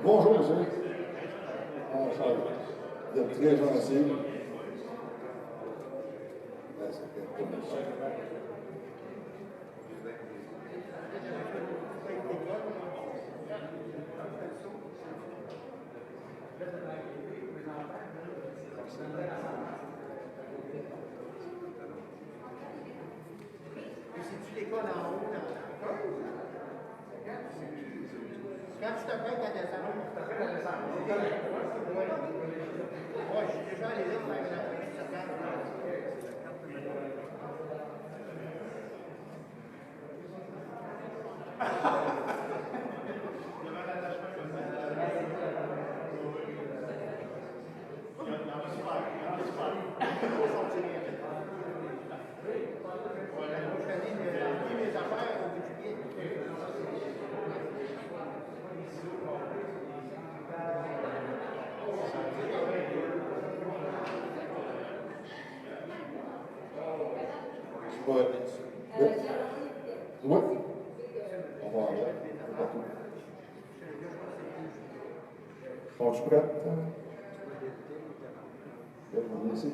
Bonjour, monsieur. Enchanté. Vous êtes très gentil. Ben, ça fait pas mal. C'est-tu l'école en haut dans la quand tu te fais à descendre, ouais, je suis déjà allé là faire une Ouais. Oui. On va aller. Partout. Sont-tu prêtes? Je vais vous laisser des...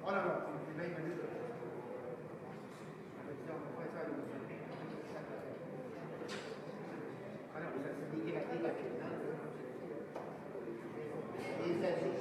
Oh non, non, c'est 20 minutes. Ah non, ça s'est dégradé rapidement. Les années,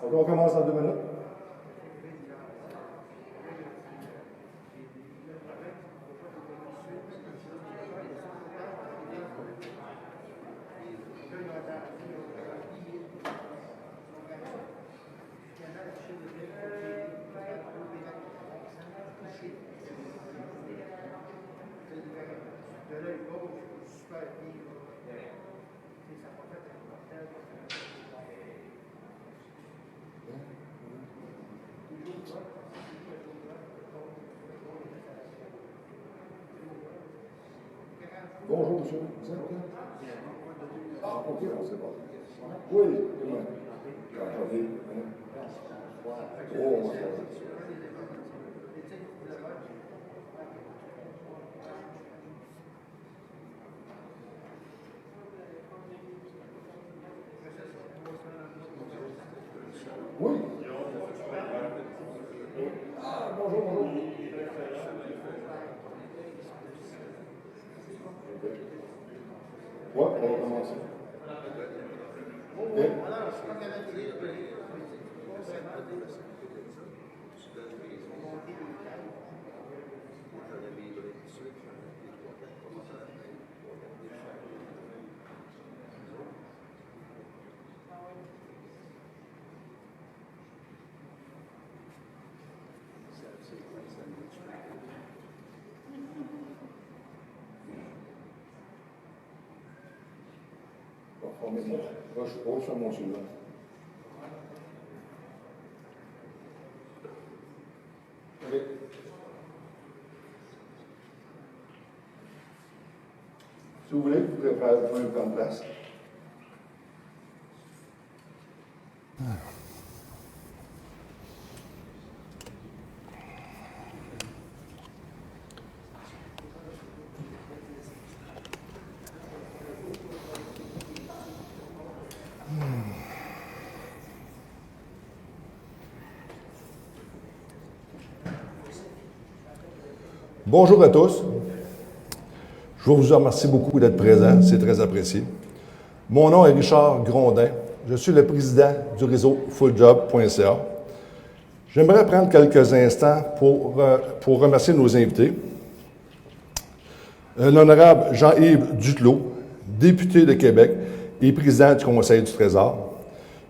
Donc, on commence dans 2 minutes. Bonjour, monsieur. Vous êtes là? Ah, ok, on sait pas. Oui, oui. Enchanté. Oh, moi, ça va. Oui. Ah, bonjour, bonjour. Ouais, on va commencer. Ok. On met mon... Je suis sur mon cellulaire. Ok. Si vous voulez, vous pouvez prendre place. Bonjour à tous. Je vous remercie beaucoup d'être présents, c'est très apprécié. Mon nom est Richard Grondin. Je suis le président du réseau fulljob.ca. J'aimerais prendre quelques instants pour remercier nos invités. L'honorable Jean-Yves Duclos, député de Québec et président du Conseil du Trésor.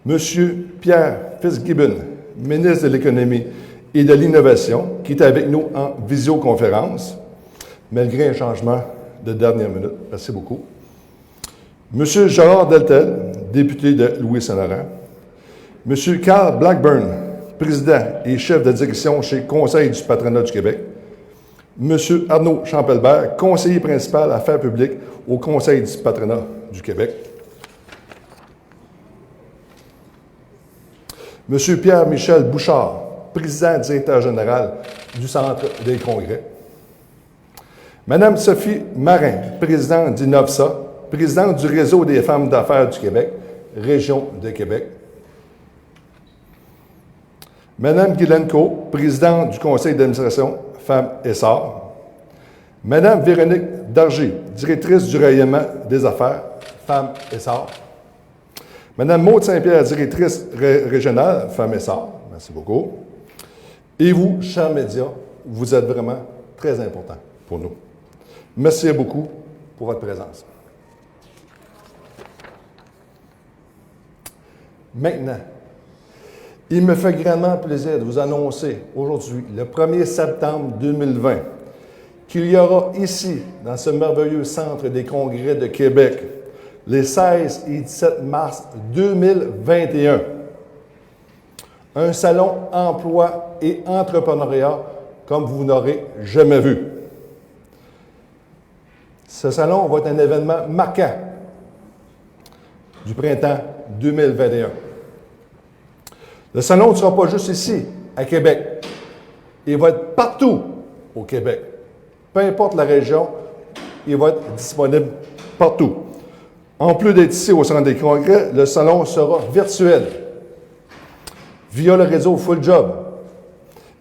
Monsieur Pierre Fitzgibbon, ministre de l'Économie et de l'Innovation, qui est avec nous en visioconférence, malgré un changement de dernière minute. Merci beaucoup. Monsieur Gérard Deltel, député de Louis-Saint-Laurent. Monsieur Carl Blackburn, président et chef de direction chez Conseil du patronat du Québec. Monsieur Arnaud Champelbert, conseiller principal Affaires publiques au Conseil du patronat du Québec. Monsieur Pierre-Michel Bouchard, président et directeur général du Centre des congrès. Madame Sophie Marin, présidente d'INOVSA, présidente du Réseau des femmes d'affaires du Québec, Région de Québec. Madame Guylaine Co, présidente du Conseil d'administration Femmes Essar. Madame Véronique Dargy, directrice du rayonnement des affaires Femmes Essar. Madame Maude Saint-Pierre, directrice régionale Femmes Essar. Merci beaucoup. Et vous, chers médias, vous êtes vraiment très importants pour nous. Merci beaucoup pour votre présence. Maintenant, il me fait grandement plaisir de vous annoncer aujourd'hui, le 1er septembre 2020, qu'il y aura ici, dans ce merveilleux centre des congrès de Québec, les 16 et 17 mars 2021, un salon emploi et entrepreneuriat comme vous n'aurez jamais vu. Ce salon va être un événement marquant du printemps 2021. Le salon ne sera pas juste ici, à Québec. Il va être partout au Québec. Peu importe la région, il va être disponible partout. En plus d'être ici au Centre des congrès, le salon sera virtuel via le réseau Full Job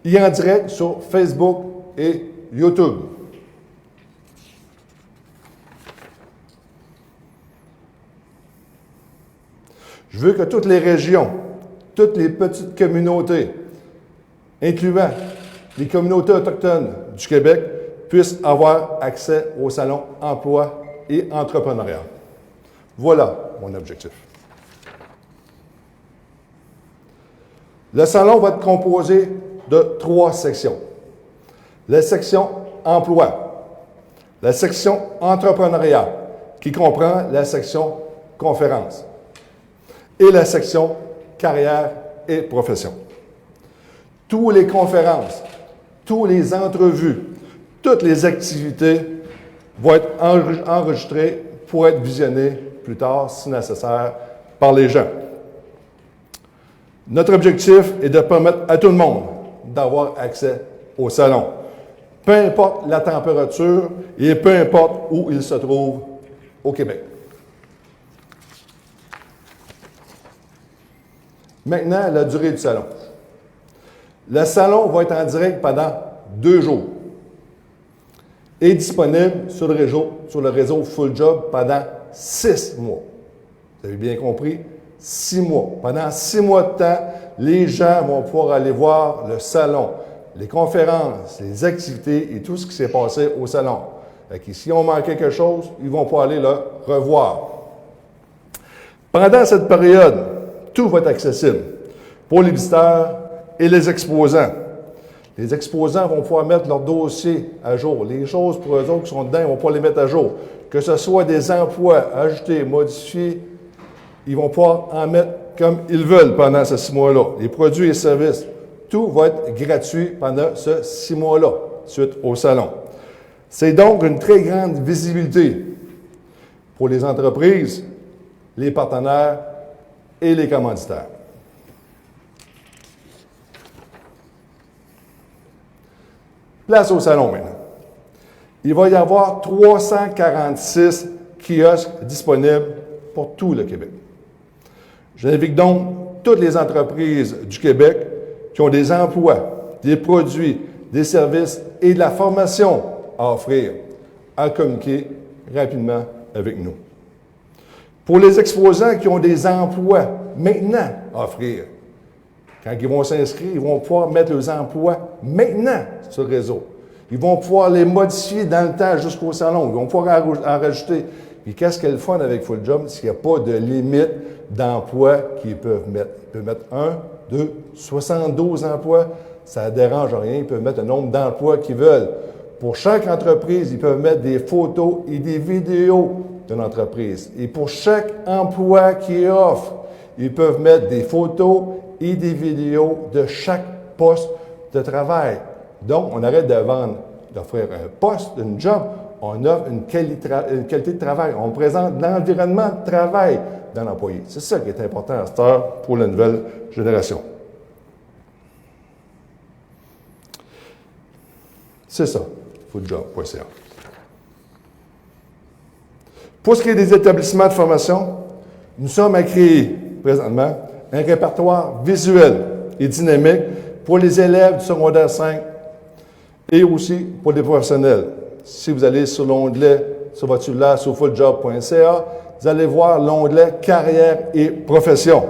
et en direct sur Facebook et YouTube. Je veux que toutes les régions, toutes les petites communautés, incluant les communautés autochtones du Québec, puissent avoir accès au salon emploi et entrepreneuriat. Voilà mon objectif. Le salon va être composé de 3 sections. La section emploi, la section entrepreneuriat, qui comprend la section conférence, et la section carrière et profession. Toutes les conférences, toutes les entrevues, toutes les activités vont être enregistrées pour être visionnées plus tard, si nécessaire, par les gens. Notre objectif est de permettre à tout le monde d'avoir accès au salon, peu importe la température et peu importe où il se trouve au Québec. Maintenant, la durée du salon. Le salon va être en direct pendant 2 jours et disponible sur le réseau Full Job pendant 6 mois. Vous avez bien compris? 6 mois. Pendant 6 mois de temps, les gens vont pouvoir aller voir le salon, les conférences, les activités et tout ce qui s'est passé au salon. Et si on manque quelque chose, ils vont pouvoir aller le revoir. Pendant cette période, tout va être accessible pour les visiteurs et les exposants. Les exposants vont pouvoir mettre leur dossier à jour. Les choses pour eux autres qui sont dedans, ils vont pouvoir les mettre à jour. Que ce soit des emplois ajoutés, modifiés, ils vont pouvoir en mettre comme ils veulent pendant ces 6 mois-là. Les produits et services, tout va être gratuit pendant ces 6 mois-là, suite au salon. C'est donc une très grande visibilité pour les entreprises, les partenaires et les commanditaires. Place au salon maintenant. Il va y avoir 346 kiosques disponibles pour tout le Québec. J'invite donc toutes les entreprises du Québec qui ont des emplois, des produits, des services et de la formation à offrir, à communiquer rapidement avec nous. Pour les exposants qui ont des emplois maintenant à offrir, quand ils vont s'inscrire, ils vont pouvoir mettre leurs emplois maintenant sur le réseau. Ils vont pouvoir les modifier dans le temps jusqu'au salon. Ils vont pouvoir en rajouter. Puis qu'est-ce qu'il y a le fun avec Full Job? C'est qu'il n'y a pas de limite d'emplois qu'ils peuvent mettre. Ils peuvent mettre 1, 2, 72 emplois. Ça ne dérange rien. Ils peuvent mettre le nombre d'emplois qu'ils veulent. Pour chaque entreprise, ils peuvent mettre des photos et des vidéos de l'entreprise. Et pour chaque emploi qu'ils offrent, ils peuvent mettre des photos et des vidéos de chaque poste de travail. Donc, on arrête de vendre, d'offrir un poste, une job, on offre une qualité de travail. On présente l'environnement de travail dans l'employé. C'est ça qui est important à cette heure pour la nouvelle génération. C'est ça, fulljob.ca. Pour ce qui est des établissements de formation, nous sommes à créer présentement un répertoire visuel et dynamique pour les élèves du secondaire 5 et aussi pour les professionnels. Si vous allez sur l'onglet, sur votre cellulaire, sur fulljob.ca, vous allez voir l'onglet Carrière et profession.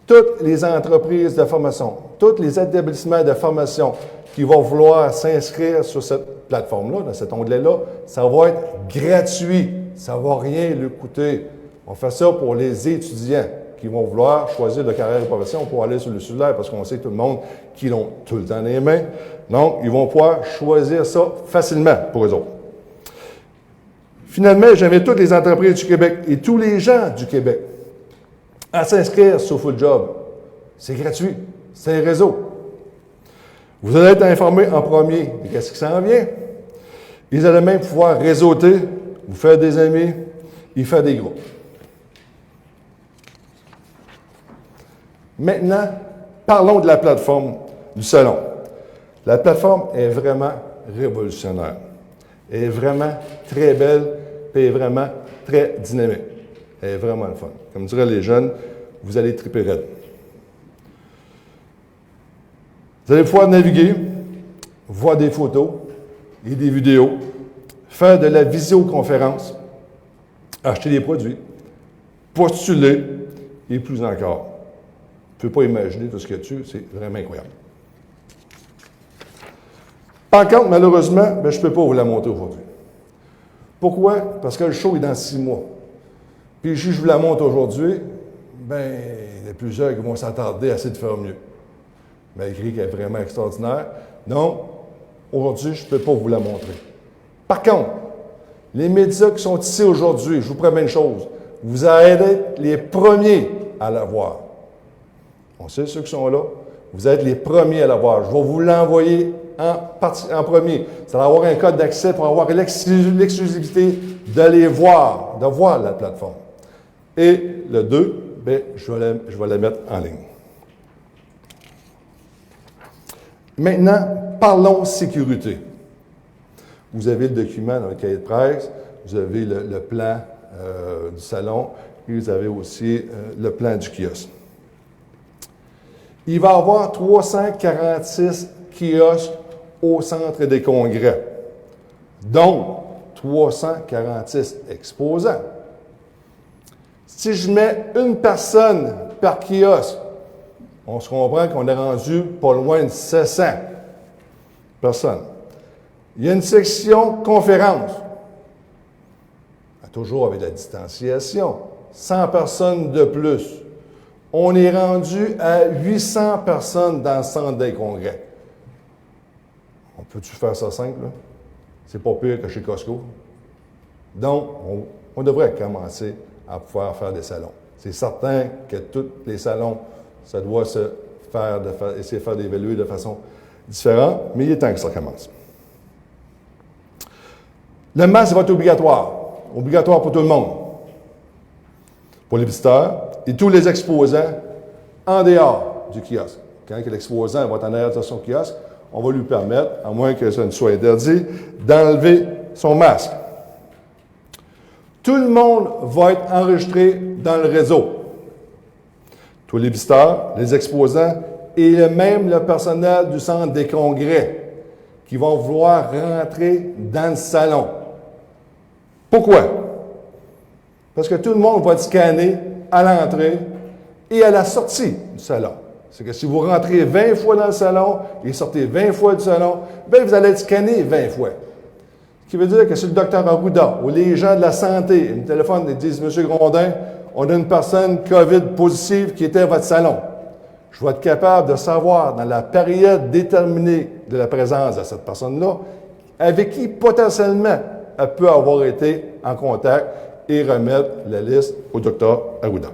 Toutes les entreprises de formation, tous les établissements de formation qui vont vouloir s'inscrire sur cette plateforme-là, dans cet onglet-là, ça va être gratuit. Ça ne va rien lui coûter. On fait ça pour les étudiants qui vont vouloir choisir de carrière et profession pour aller sur le cellulaire parce qu'on sait que tout le monde qui l'ont tout le temps dans les mains. Donc, ils vont pouvoir choisir ça facilement pour eux autres. Finalement, j'invite toutes les entreprises du Québec et tous les gens du Québec à s'inscrire sur Full Job. C'est gratuit. C'est un réseau. Vous allez être informés en premier de qu'est-ce qui s'en vient. Vous allez même pouvoir réseauter, vous faire des amis et faire des groupes. Maintenant, parlons de la plateforme du salon. La plateforme est vraiment révolutionnaire. Elle est vraiment très belle et vraiment très dynamique. Elle est vraiment le fun. Comme diraient les jeunes, vous allez triper raide. Vous allez pouvoir naviguer, voir des photos et des vidéos, faire de la visioconférence, acheter des produits, postuler et plus encore. Je ne peux pas imaginer tout ce qu'il y a dessus, c'est vraiment incroyable. Par contre, malheureusement, je ne peux pas vous la montrer aujourd'hui. Pourquoi? Parce que le show est dans 6 mois. Puis si je vous la montre aujourd'hui, il y a plusieurs qui vont s'attarder à essayer de faire mieux. Malgré qu'elle est vraiment extraordinaire. Donc, aujourd'hui, je ne peux pas vous la montrer. Par contre, les médias qui sont ici aujourd'hui, je vous promets une chose, vous allez être les premiers à la voir. On sait ceux qui sont là, vous êtes les premiers à la voir. Je vais vous l'envoyer en premier. Vous allez avoir un code d'accès pour avoir l'exclusivité d'aller voir, de voir la plateforme. Et le 2, je vais la mettre en ligne. Maintenant, parlons sécurité. Vous avez le document dans le cahier de presse, vous avez le plan du salon et vous avez aussi le plan du kiosque. Il va y avoir 346 kiosques au centre des congrès, dont 346 exposants. Si je mets une personne par kiosque, on se comprend qu'on est rendu pas loin de 700 personnes. Il y a une section conférence, toujours avec la distanciation, 100 personnes de plus. On est rendu à 800 personnes dans le centre des congrès. On peut-tu faire ça simple, là? C'est pas pire que chez Costco. Donc, on devrait commencer à pouvoir faire des salons. C'est certain que tous les salons, ça doit se faire, essayer de faire d'évaluer de façon différente, mais il est temps que ça commence. Le masque va être obligatoire pour tout le monde, pour les visiteurs et tous les exposants en dehors du kiosque. Quand l'exposant va être en dehors de son kiosque, on va lui permettre, à moins que ça ne soit interdit, d'enlever son masque. Tout le monde va être enregistré dans le réseau. Tous les visiteurs, les exposants et même le personnel du centre des congrès qui vont vouloir rentrer dans le salon. Pourquoi? Parce que tout le monde va être scanné à l'entrée et à la sortie du salon. C'est que si vous rentrez 20 fois dans le salon et sortez 20 fois du salon, bien, vous allez être scanné 20 fois. Ce qui veut dire que si le docteur Arruda ou les gens de la santé me téléphonent et disent « Monsieur Grondin, on a une personne COVID positive qui était à votre salon », je vais être capable de savoir dans la période déterminée de la présence de cette personne-là avec qui potentiellement elle peut avoir été en contact et remettre la liste au docteur Arruda.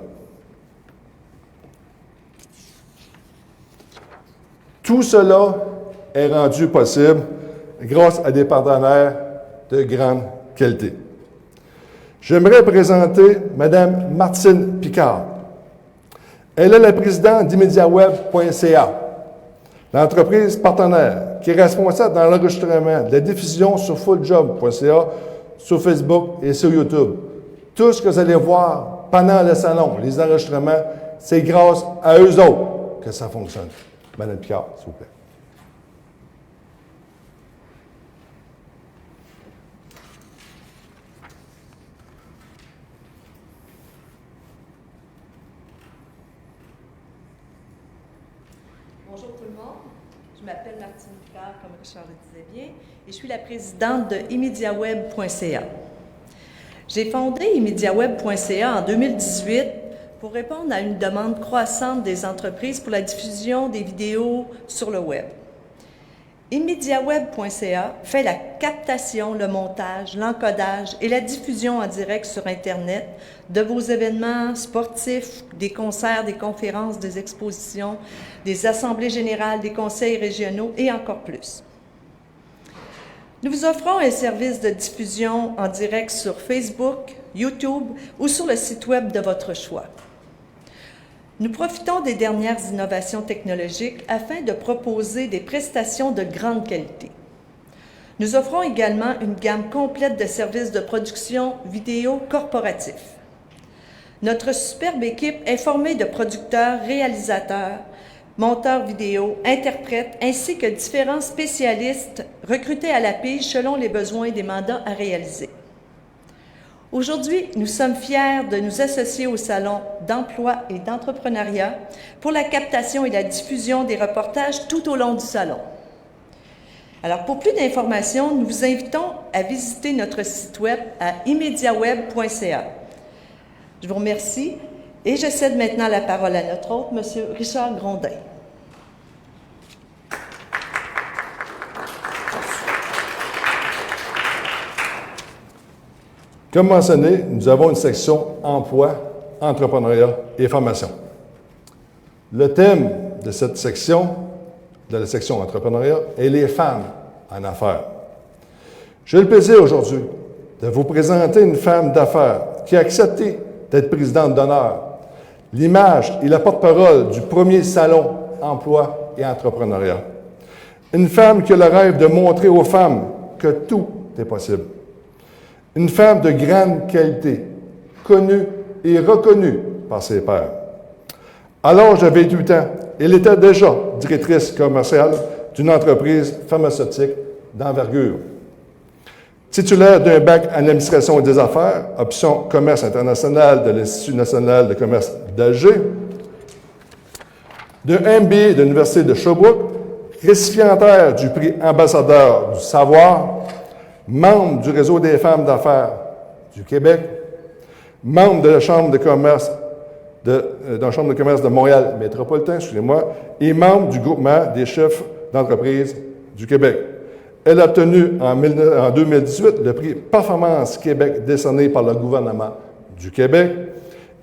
Tout cela est rendu possible grâce à des partenaires de grande qualité. J'aimerais présenter Mme Martine Picard. Elle est la présidente d'ImmédiatWeb.ca, l'entreprise partenaire qui est responsable dans l'enregistrement de la diffusion sur fulljob.ca, sur Facebook et sur YouTube. Tout ce que vous allez voir pendant le salon, les enregistrements, c'est grâce à eux autres que ça fonctionne. Mme Picard, s'il vous plaît. Bonjour tout le monde. Je m'appelle Martine Picard, comme Richard le disait bien, et je suis la présidente de ImmédiatWeb.ca. J'ai fondé ImmédiatWeb.ca en 2018 pour répondre à une demande croissante des entreprises pour la diffusion des vidéos sur le web. ImmédiatWeb.ca fait la captation, le montage, l'encodage et la diffusion en direct sur Internet de vos événements sportifs, des concerts, des conférences, des expositions, des assemblées générales, des conseils régionaux et encore plus. Nous vous offrons un service de diffusion en direct sur Facebook, YouTube ou sur le site web de votre choix. Nous profitons des dernières innovations technologiques afin de proposer des prestations de grande qualité. Nous offrons également une gamme complète de services de production vidéo corporatifs. Notre superbe équipe est formée de producteurs, réalisateurs, monteurs vidéo, interprètes, ainsi que différents spécialistes recrutés à la pige selon les besoins des mandats à réaliser. Aujourd'hui, nous sommes fiers de nous associer au Salon d'emploi et d'entrepreneuriat pour la captation et la diffusion des reportages tout au long du salon. Alors, pour plus d'informations, nous vous invitons à visiter notre site web à immediatweb.ca. Je vous remercie et je cède maintenant la parole à notre hôte, M. Richard Grondin. Comme mentionné, nous avons une section emploi, entrepreneuriat et formation. Le thème de cette section, de la section entrepreneuriat, est les femmes en affaires. J'ai le plaisir aujourd'hui de vous présenter une femme d'affaires qui a accepté d'être présidente d'honneur, l'image et la porte-parole du premier salon emploi et entrepreneuriat. Une femme qui a le rêve de montrer aux femmes que tout est possible. Une femme de grande qualité, connue et reconnue par ses pairs. À l'âge de 28 ans, elle était déjà directrice commerciale d'une entreprise pharmaceutique d'envergure. Titulaire d'un bac en administration des affaires, option commerce international de l'Institut national de commerce d'Alger, d'un MBA de l'Université de Sherbrooke, récipiendaire du prix ambassadeur du savoir, membre du réseau des femmes d'affaires du Québec, membre de la Chambre de commerce de Montréal métropolitain, excusez-moi, et membre du groupement des chefs d'entreprise du Québec. Elle a obtenu en 2018 le prix Performance Québec décerné par le gouvernement du Québec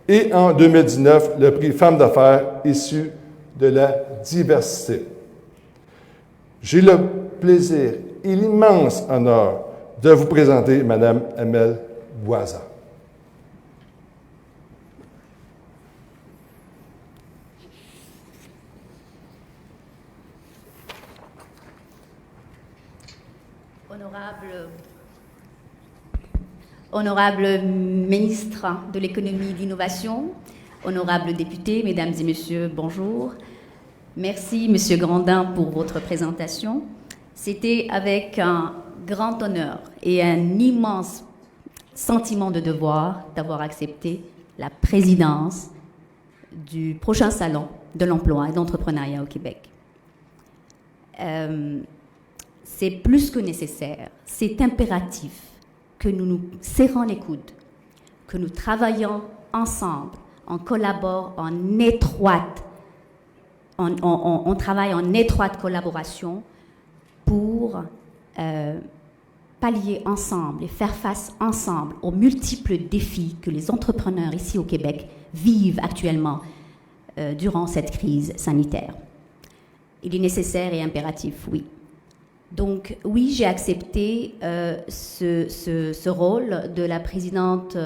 et en 2019 le prix Femmes d'affaires issu de la diversité. J'ai le plaisir et l'immense honneur de vous présenter Mme Amel Boisa. Honorable ministre de l'économie et de l'innovation, honorables députés, mesdames et messieurs, bonjour. Merci, Monsieur Grandin, pour votre présentation. C'était avec un grand honneur et un immense sentiment de devoir d'avoir accepté la présidence du prochain salon de l'emploi et d'entrepreneuriat au Québec. C'est plus que nécessaire, c'est impératif que nous nous serrons les coudes, que nous travaillons ensemble, on collabore en étroite, on travaille en étroite collaboration pour pallier ensemble et faire face ensemble aux multiples défis que les entrepreneurs ici au Québec vivent actuellement durant cette crise sanitaire. Il est nécessaire et impératif, oui. Donc, oui, j'ai accepté ce rôle de la présidente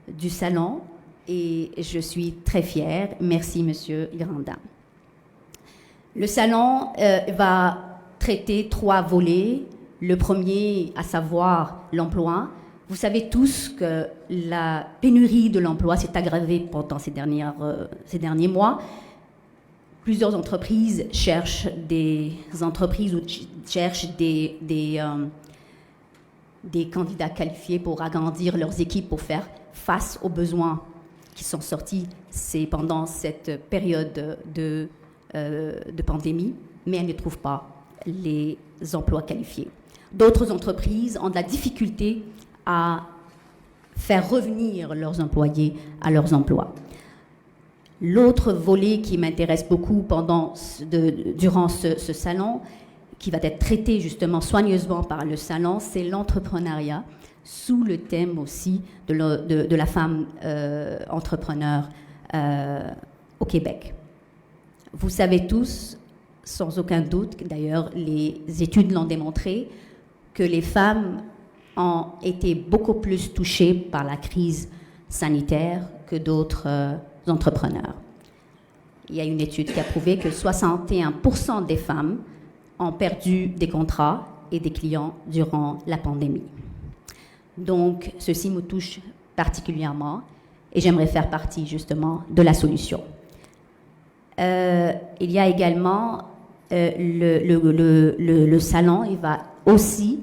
du salon et je suis très fière. Merci, Monsieur Grandin. Le salon va traiter 3 volets. Le premier, à savoir l'emploi. Vous savez tous que la pénurie de l'emploi s'est aggravée pendant ces derniers mois. Plusieurs entreprises cherchent des candidats qualifiés pour agrandir leurs équipes, pour faire face aux besoins qui sont sortis pendant cette période de pandémie, mais elles ne trouvent pas les emplois qualifiés. D'autres entreprises ont de la difficulté à faire revenir leurs employés à leurs emplois. L'autre volet qui m'intéresse beaucoup durant ce salon, qui va être traité justement soigneusement par le salon, c'est l'entrepreneuriat, sous le thème aussi de la femme entrepreneur au Québec. Vous savez tous, sans aucun doute, d'ailleurs les études l'ont démontré, que les femmes ont été beaucoup plus touchées par la crise sanitaire que d'autres entrepreneurs. Il y a une étude qui a prouvé que 61% des femmes ont perdu des contrats et des clients durant la pandémie. Donc, ceci me touche particulièrement et j'aimerais faire partie justement de la solution. Il y a également le salon, il va aussi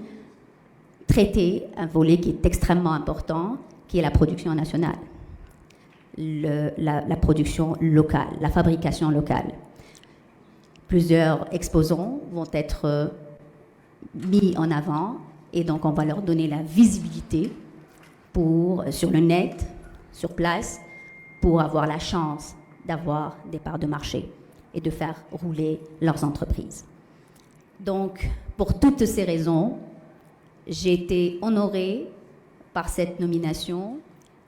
traiter un volet qui est extrêmement important, qui est la production nationale, la production locale, la fabrication locale. Plusieurs exposants vont être mis en avant et donc on va leur donner la visibilité sur le net, sur place, pour avoir la chance d'avoir des parts de marché et de faire rouler leurs entreprises. Donc, pour toutes ces raisons, j'ai été honorée par cette nomination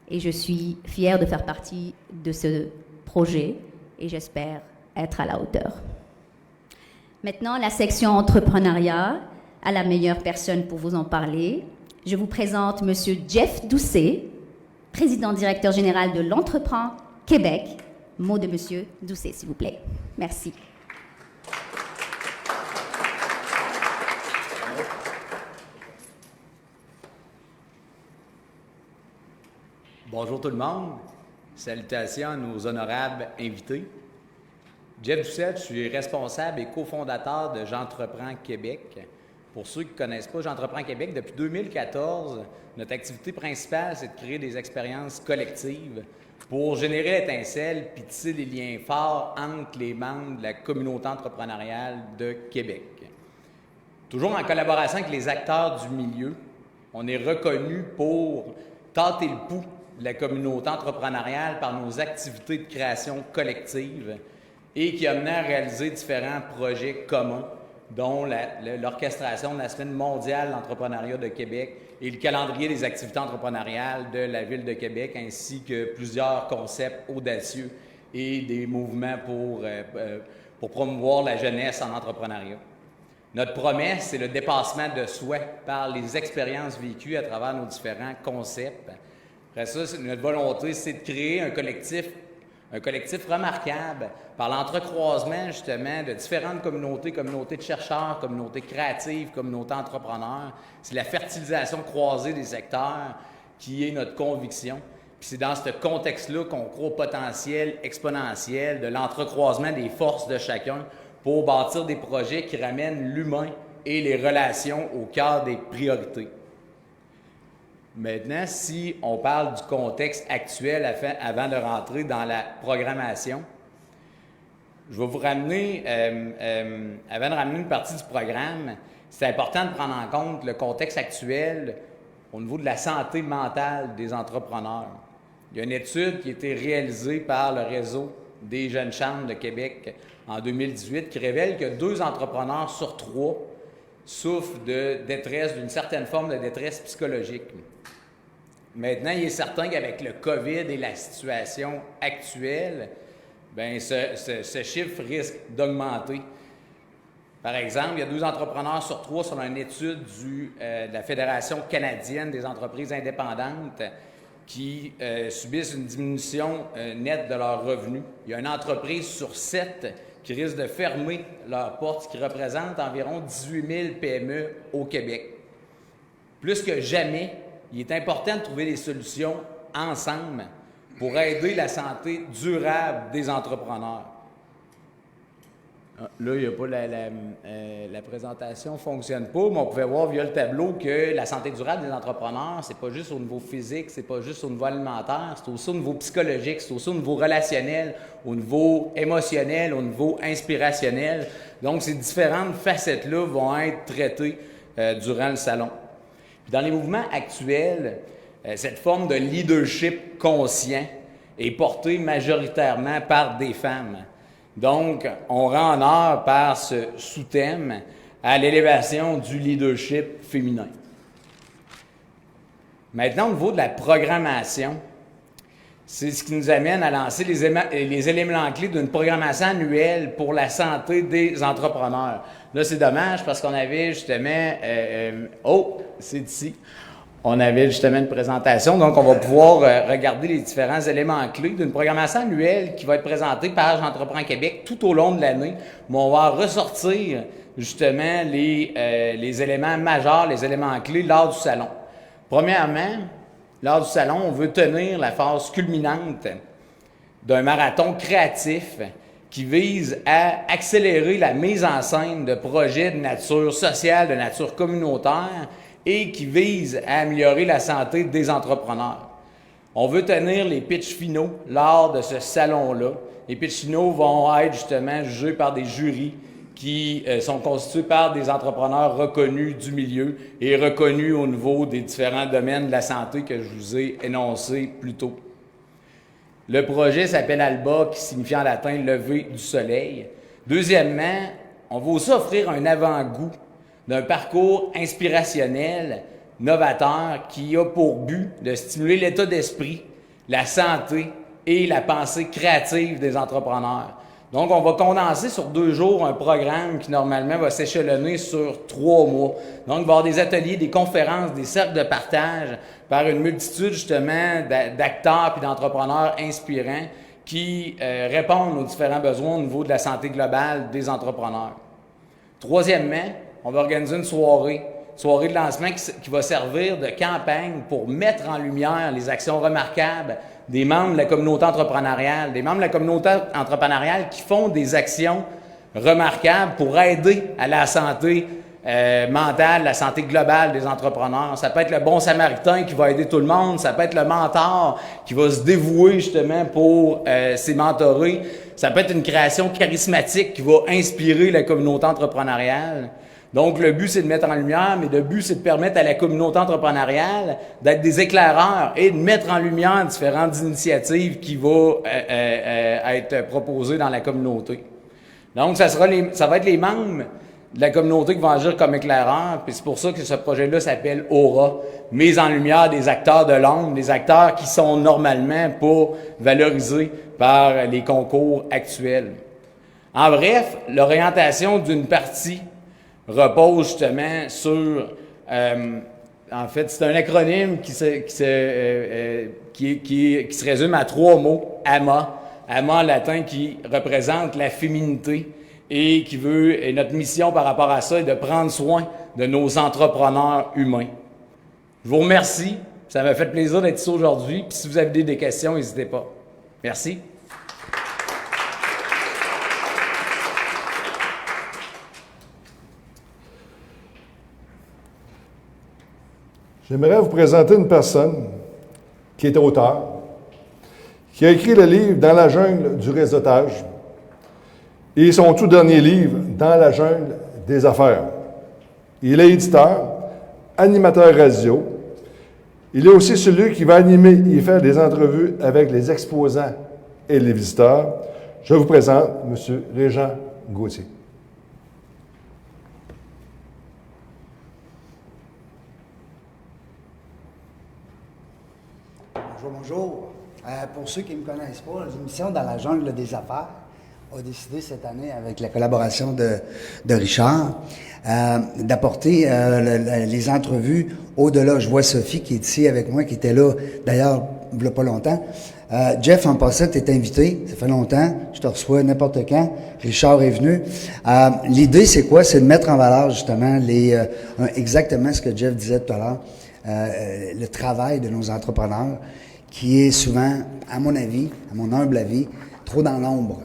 et je suis fière de faire partie de ce projet et j'espère être à la hauteur. Maintenant, la section entrepreneuriat a la meilleure personne pour vous en parler. Je vous présente M. Jeff Doucet, président-directeur général de l'Entreprend Québec. Mot de M. Doucet, s'il vous plaît. Merci. Bonjour tout le monde. Salutations à nos honorables invités. Jeff Doucet, je suis responsable et cofondateur de J'entreprends Québec. Pour ceux qui ne connaissent pas J'entreprends Québec, depuis 2014, notre activité principale, c'est de créer des expériences collectives pour générer l'étincelle puis tisser des liens forts entre les membres de la communauté entrepreneuriale de Québec. Toujours en collaboration avec les acteurs du milieu, on est reconnu pour tâter le pouls de la communauté entrepreneuriale par nos activités de création collective et qui a mené à réaliser différents projets communs, dont l'orchestration de la Semaine mondiale de l'entrepreneuriat de Québec et le calendrier des activités entrepreneuriales de la Ville de Québec, ainsi que plusieurs concepts audacieux et des mouvements pour promouvoir la jeunesse en entrepreneuriat. Notre promesse, c'est le dépassement de soi par les expériences vécues à travers nos différents concepts. Après ça, notre volonté, c'est de créer un collectif remarquable par l'entrecroisement, justement, de différentes communautés de chercheurs, communautés créatives, communautés entrepreneurs. C'est la fertilisation croisée des secteurs qui est notre conviction. Puis c'est dans ce contexte-là qu'on croit au potentiel exponentiel de l'entrecroisement des forces de chacun pour bâtir des projets qui ramènent l'humain et les relations au cœur des priorités. Maintenant, si on parle du contexte actuel avant de rentrer dans la programmation, je vais vous ramener, avant de ramener une partie du programme, c'est important de prendre en compte le contexte actuel au niveau de la santé mentale des entrepreneurs. Il y a une étude qui a été réalisée par le réseau des jeunes chambres de Québec en 2018 qui révèle que 2 entrepreneurs sur 3 souffrent de détresse, d'une certaine forme de détresse psychologique. Maintenant, il est certain qu'avec le COVID et la situation actuelle, bien, ce chiffre risque d'augmenter. Par exemple, il y a 2 entrepreneurs sur 3 selon une étude de la Fédération canadienne des entreprises indépendantes qui subissent une diminution nette de leurs revenus. Il y a une entreprise sur 7 qui risque de fermer leurs portes, ce qui représente environ 18 000 PME au Québec. Plus que jamais, il est important de trouver des solutions ensemble pour aider la santé durable des entrepreneurs. Là, il n'y a pas la présentation ne fonctionne pas, mais on pouvait voir via le tableau que la santé durable des entrepreneurs, c'est pas juste au niveau physique, c'est pas juste au niveau alimentaire, c'est aussi au niveau psychologique, c'est aussi au niveau relationnel, au niveau émotionnel, au niveau inspirationnel. Donc, ces différentes facettes-là vont être traitées durant le salon. Puis dans les mouvements actuels, cette forme de leadership conscient est portée majoritairement par des femmes. Donc, on rend honneur par ce sous-thème à l'élévation du leadership féminin. Maintenant, au niveau de la programmation, c'est ce qui nous amène à lancer les éléments clés d'une programmation annuelle pour la santé des entrepreneurs. Là, c'est dommage parce qu'on avait justement... c'est ici. On avait justement une présentation, donc on va pouvoir regarder les différents éléments clés d'une programmation annuelle qui va être présentée par J'entreprends Québec tout au long de l'année. Mais on va ressortir justement les éléments majeurs, les éléments clés lors du salon. Premièrement, lors du salon, on veut tenir la phase culminante d'un marathon créatif qui vise à accélérer la mise en scène de projets de nature sociale, de nature communautaire, et qui vise à améliorer la santé des entrepreneurs. On veut tenir les pitchs finaux lors de ce salon-là. Les pitchs finaux vont être justement jugés par des jurys qui sont constitués par des entrepreneurs reconnus du milieu et reconnus au niveau des différents domaines de la santé que je vous ai énoncés plus tôt. Le projet s'appelle ALBA, qui signifie en latin « lever du soleil ». Deuxièmement, on va aussi offrir un avant-goût d'un parcours inspirationnel, novateur, qui a pour but de stimuler l'état d'esprit, la santé et la pensée créative des entrepreneurs. Donc, on va condenser sur 2 jours un programme qui, normalement, va s'échelonner sur 3 mois. Donc, il va y avoir des ateliers, des conférences, des cercles de partage par une multitude, justement, d'acteurs et d'entrepreneurs inspirants qui répondent aux différents besoins au niveau de la santé globale des entrepreneurs. Troisièmement, on va organiser une soirée de lancement qui va servir de campagne pour mettre en lumière les actions remarquables des membres de la communauté entrepreneuriale, qui font des actions remarquables pour aider à la santé mentale, la santé globale des entrepreneurs. Ça peut être le bon samaritain qui va aider tout le monde, ça peut être le mentor qui va se dévouer justement pour ses mentorés, ça peut être une création charismatique qui va inspirer la communauté entrepreneuriale. Donc, le but, c'est de mettre en lumière, mais le but, c'est de permettre à la communauté entrepreneurière d'être des éclaireurs et de mettre en lumière différentes initiatives qui vont être proposées dans la communauté. Donc, ça va être les membres de la communauté qui vont agir comme éclaireurs, puis c'est pour ça que ce projet-là s'appelle Aura, mise en lumière des acteurs de l'ombre, des acteurs qui sont normalement pas valorisés par les concours actuels. En bref, l'orientation d'une partie repose justement sur, en fait, c'est un acronyme qui se résume à 3 mots, AMA. AMA en latin qui représente la féminité et notre mission par rapport à ça est de prendre soin de nos entrepreneurs humains. Je vous remercie. Ça m'a fait plaisir d'être ici aujourd'hui. Puis si vous avez des questions, n'hésitez pas. Merci. J'aimerais vous présenter une personne qui est auteur, qui a écrit le livre « Dans la jungle du réseautage » et son tout dernier livre « Dans la jungle des affaires ». Il est éditeur, animateur radio. Il est aussi celui qui va animer et faire des entrevues avec les exposants et les visiteurs. Je vous présente M. Régent Gauthier. Bonjour. Pour ceux qui ne me connaissent pas, l'émission Dans la jungle des affaires a décidé cette année, avec la collaboration de Richard, d'apporter les entrevues au-delà. Je vois Sophie qui est ici avec moi, qui était là d'ailleurs il n'y a pas longtemps. Jeff, en passant, t'es invité. Ça fait longtemps. Je te reçois n'importe quand. Richard est venu. L'idée, c'est quoi? C'est de mettre en valeur, justement, exactement ce que Jeff disait tout à l'heure, le travail de nos entrepreneurs, qui est souvent, à mon avis, à mon humble avis, trop dans l'ombre.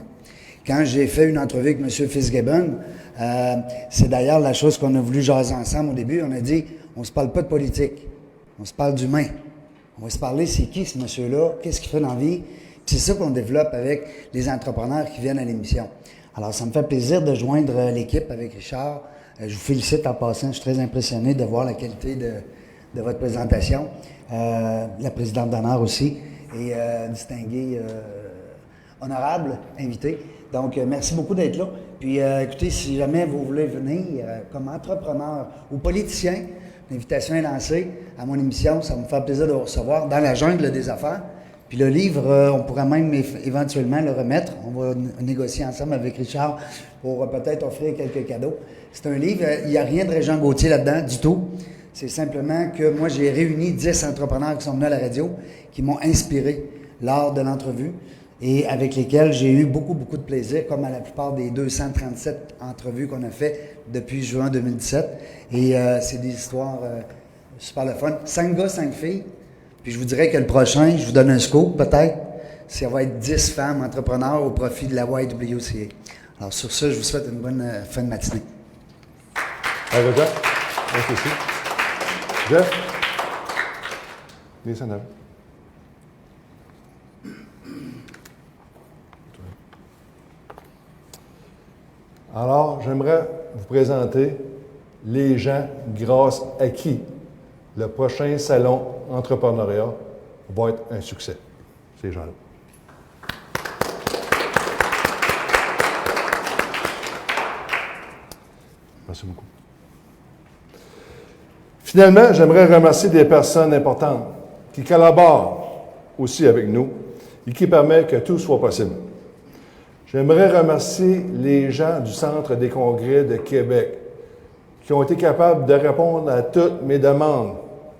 Quand j'ai fait une entrevue avec M. Fitzgibbon, c'est d'ailleurs la chose qu'on a voulu jaser ensemble au début. On a dit, on ne se parle pas de politique, on se parle d'humain. On va se parler, c'est qui ce monsieur-là, qu'est-ce qu'il fait dans la vie. Puis c'est ça qu'on développe avec les entrepreneurs qui viennent à l'émission. Alors, ça me fait plaisir de joindre l'équipe avec Richard. Je vous félicite en passant, je suis très impressionné de voir la qualité de votre présentation. La présidente d'honneur aussi, et distingué honorable invité. Donc, merci beaucoup d'être là. Puis, écoutez, si jamais vous voulez venir comme entrepreneur ou politicien, l'invitation est lancée à mon émission. Ça me fait plaisir de vous recevoir dans la jungle des affaires. Puis le livre, on pourra même éventuellement le remettre. On va négocier ensemble avec Richard pour peut-être offrir quelques cadeaux. C'est un livre, il n'y a rien de Régent Gauthier là-dedans du tout. C'est simplement que moi, j'ai réuni 10 entrepreneurs qui sont venus à la radio, qui m'ont inspiré lors de l'entrevue et avec lesquels j'ai eu beaucoup, beaucoup de plaisir, comme à la plupart des 237 entrevues qu'on a fait depuis juin 2017. Et c'est des histoires super le fun. 5 gars, 5 filles. Puis je vous dirais que le prochain, je vous donne un scoop peut-être, ça va être 10 femmes entrepreneurs au profit de la YWCA. Alors sur ça, je vous souhaite une bonne fin de matinée. Allez, Jeff. Merci aussi. Jeff? Viens en avant. Alors, j'aimerais vous présenter les gens grâce à qui le prochain salon entrepreneuriat va être un succès. Ces gens-là. Merci beaucoup. Finalement, j'aimerais remercier des personnes importantes qui collaborent aussi avec nous et qui permettent que tout soit possible. J'aimerais remercier les gens du Centre des congrès de Québec qui ont été capables de répondre à toutes mes demandes,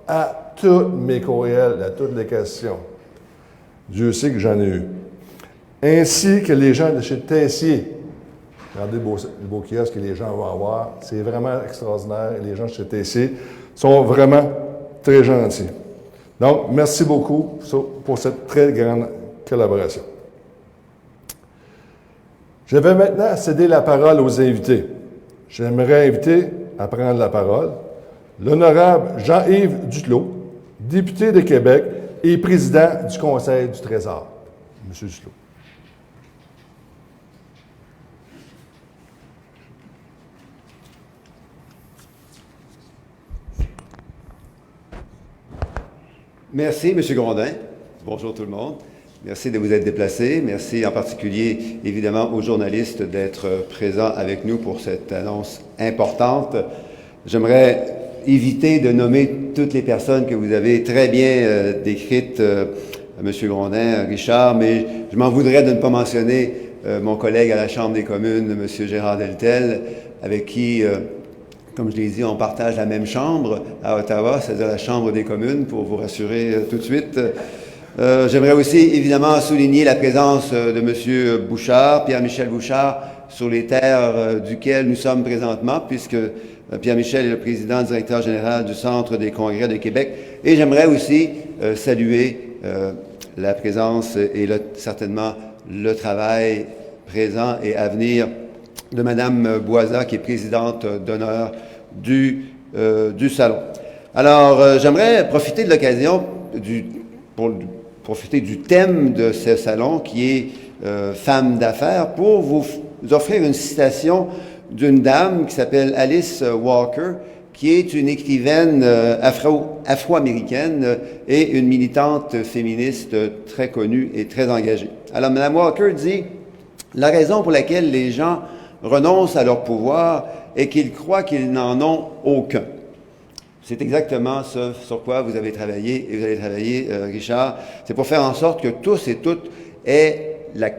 à tous mes courriels, à toutes les questions. Dieu sait que j'en ai eu. Ainsi que les gens de chez Tessier. Regardez le beau kiosque que les gens vont avoir. C'est vraiment extraordinaire. Et les gens de chez Tessier sont vraiment très gentils. Donc, merci beaucoup pour cette très grande collaboration. Je vais maintenant céder la parole aux invités. J'aimerais inviter à prendre la parole l'honorable Jean-Yves Duclos, député de Québec et président du Conseil du Trésor. Monsieur Duclos. Merci, M. Grondin. Bonjour tout le monde. Merci de vous être déplacé. Merci en particulier, évidemment, aux journalistes d'être présents avec nous pour cette annonce importante. J'aimerais éviter de nommer toutes les personnes que vous avez très bien décrites, M. Grondin, Richard, mais je m'en voudrais de ne pas mentionner mon collègue à la Chambre des communes, M. Gérard Deltel, avec qui, comme je l'ai dit, on partage la même chambre à Ottawa, c'est-à-dire la Chambre des communes, pour vous rassurer tout de suite. J'aimerais aussi, évidemment, souligner la présence de M. Bouchard, Pierre-Michel Bouchard, sur les terres duquel nous sommes présentement, puisque Pierre Michel est le président directeur général du Centre des congrès de Québec. Et j'aimerais aussi saluer la présence et certainement le travail présent et à venir de Mme Boisa, qui est présidente d'honneur du Salon. Alors, j'aimerais profiter de l'occasion pour profiter du thème de ce salon, qui est Femme d'affaires, pour vous offrir une citation d'une dame qui s'appelle Alice Walker, qui est une écrivaine afro-américaine et une militante féministe très connue et très engagée. Alors, Mme Walker dit « La raison pour laquelle les gens renoncent à leur pouvoir est qu'ils croient qu'ils n'en ont aucun. » C'est exactement ce sur quoi vous avez travaillé, et vous allez travailler, Richard. C'est pour faire en sorte que tous et toutes aient la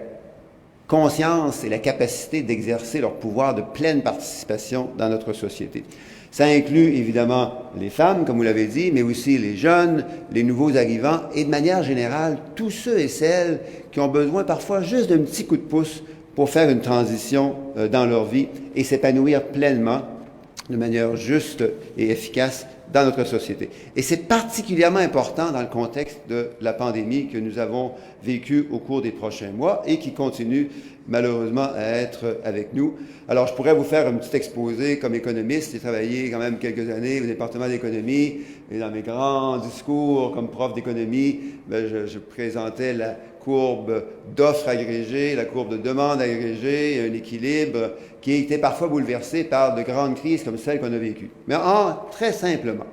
conscience et la capacité d'exercer leur pouvoir de pleine participation dans notre société. Ça inclut évidemment les femmes, comme vous l'avez dit, mais aussi les jeunes, les nouveaux arrivants et de manière générale, tous ceux et celles qui ont besoin parfois juste d'un petit coup de pouce pour faire une transition dans leur vie et s'épanouir pleinement de manière juste et efficace dans notre société. Et c'est particulièrement important dans le contexte de la pandémie que nous avons vécu au cours des prochains mois et qui continue malheureusement à être avec nous. Alors, je pourrais vous faire un petit exposé comme économiste. J'ai travaillé quand même quelques années au département d'économie et dans mes grands discours comme prof d'économie, je présentais la courbe d'offres agrégées, la courbe de demande agrégée, un équilibre qui était parfois bouleversé par de grandes crises comme celles qu'on a vécues. Mais très simplement,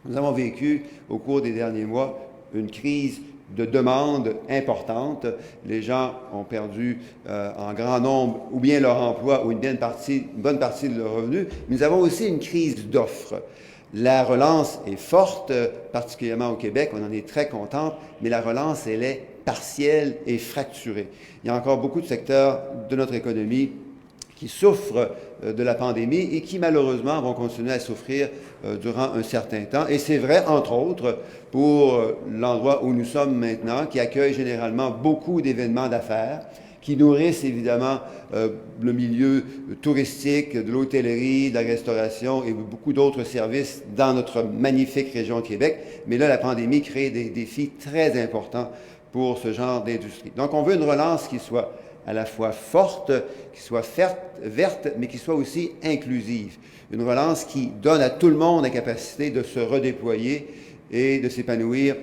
nous avons vécu au cours des derniers mois une crise de demande importante. Les gens ont perdu en grand nombre ou bien leur emploi ou une bonne partie de leurs revenus. Mais nous avons aussi une crise d'offres. La relance est forte, particulièrement au Québec, on en est très content, mais la relance, elle est partielle et fracturée. Il y a encore beaucoup de secteurs de notre économie qui souffrent de la pandémie et qui, malheureusement, vont continuer à souffrir durant un certain temps. Et c'est vrai, entre autres, pour l'endroit où nous sommes maintenant, qui accueille généralement beaucoup d'événements d'affaires, qui nourrissent évidemment le milieu touristique, de l'hôtellerie, de la restauration et beaucoup d'autres services dans notre magnifique région de Québec. Mais là, la pandémie crée des défis très importants pour ce genre d'industrie. Donc, on veut une relance qui soit à la fois forte, qui soit verte, mais qui soit aussi inclusive. Une relance qui donne à tout le monde la capacité de se redéployer et de s'épanouir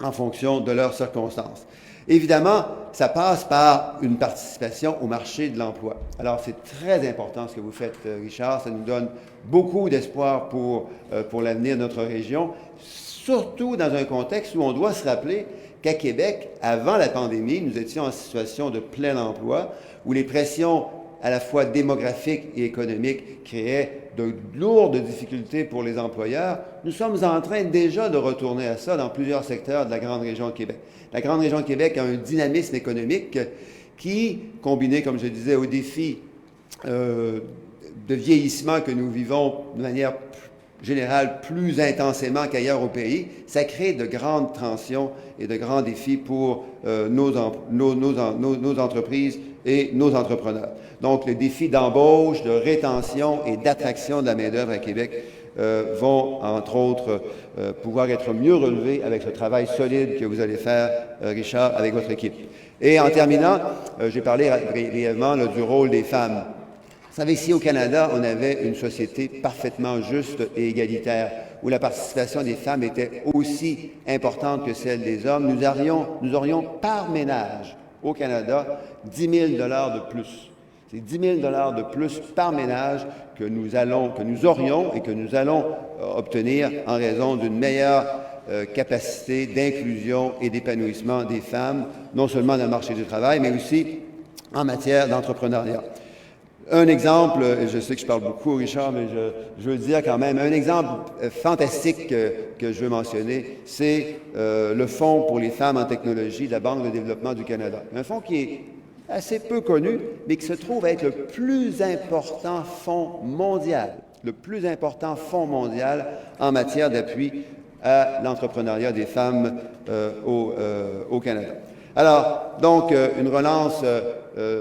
en fonction de leurs circonstances. Évidemment, ça passe par une participation au marché de l'emploi. Alors, c'est très important ce que vous faites, Richard. Ça nous donne beaucoup d'espoir pour l'avenir de notre région, surtout dans un contexte où on doit se rappeler qu'à Québec, avant la pandémie, nous étions en situation de plein emploi, où les pressions à la fois démographiques et économiques créaient de lourdes difficultés pour les employeurs. Nous sommes en train déjà de retourner à ça dans plusieurs secteurs de la grande région de Québec. La grande région de Québec a un dynamisme économique qui, combiné, comme je disais, aux défis de vieillissement que nous vivons de manière générale plus intensément qu'ailleurs au pays, ça crée de grandes tensions et de grands défis pour nos entreprises et nos entrepreneurs. Donc, les défis d'embauche, de rétention et d'attraction de la main-d'œuvre à Québec vont, entre autres, pouvoir être mieux relevés avec ce travail solide que vous allez faire, Richard, avec votre équipe. Et en terminant, j'ai parlé brièvement du rôle des femmes. Vous savez, ici au Canada, on avait une société parfaitement juste et égalitaire, où la participation des femmes était aussi importante que celle des hommes. Nous aurions par ménage au Canada 10 000 $ de plus. C'est 10 000 $ de plus par ménage que nous aurions et que nous allons obtenir en raison d'une meilleure capacité d'inclusion et d'épanouissement des femmes, non seulement dans le marché du travail, mais aussi en matière d'entrepreneuriat. Un exemple, et je sais que je parle beaucoup, Richard, mais je veux le dire quand même, un exemple fantastique que je veux mentionner, c'est le Fonds pour les femmes en technologie de la Banque de développement du Canada. Un fonds qui est assez peu connu, mais qui se trouve être le plus important fonds mondial, en matière d'appui à l'entrepreneuriat des femmes au Canada. Alors, donc, une relance